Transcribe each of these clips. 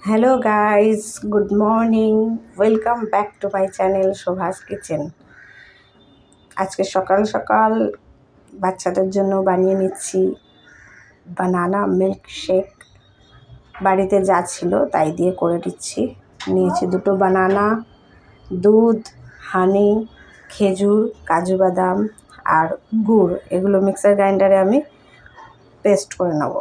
Hello guys, good morning. Welcome back to my channel Shobha's kitchen. আজকে সকাল সকাল বাচ্চাদের জন্য বানিয়ে নিচ্ছি বানানা মিল্ক শেক। বাড়িতে যা ছিল তাই দিয়ে করে দিচ্ছি। নিয়েছি দুটো বানানা, দুধ, হানি, খেজুর, কাজু বাদাম আর গুড়। এগুলো মিক্সার গ্রাইন্ডারে আমি পেস্ট করে নেব।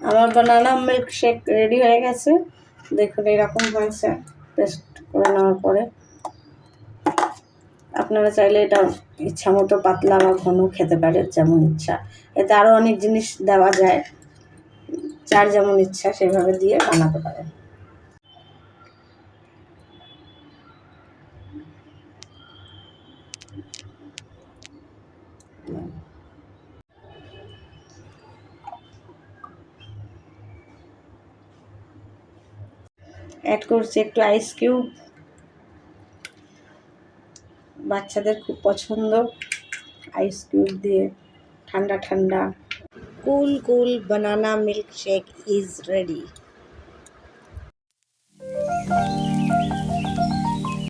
আমার বানানা মিল্ক শেক রেডি হয়ে গেছে। দেখুন এরকম হয়েছে পেস্ট করে নেওয়ার পরে। আপনারা চাইলে এটা ইচ্ছা মতো পাতলা বা ঘন খেতে পারেন, যেমন ইচ্ছা। এতে আরও অনেক জিনিস দেওয়া যায়, যার যেমন ইচ্ছা সেভাবে দিয়ে বানাতে পারেন। অ্যাড করছি একটু আইস কিউব, বাচ্চাদের খুব পছন্দ আইস কিউব দিয়ে। ঠান্ডা ঠান্ডা কুল কুল বানানা মিল্ক শেক ইজ রেডি।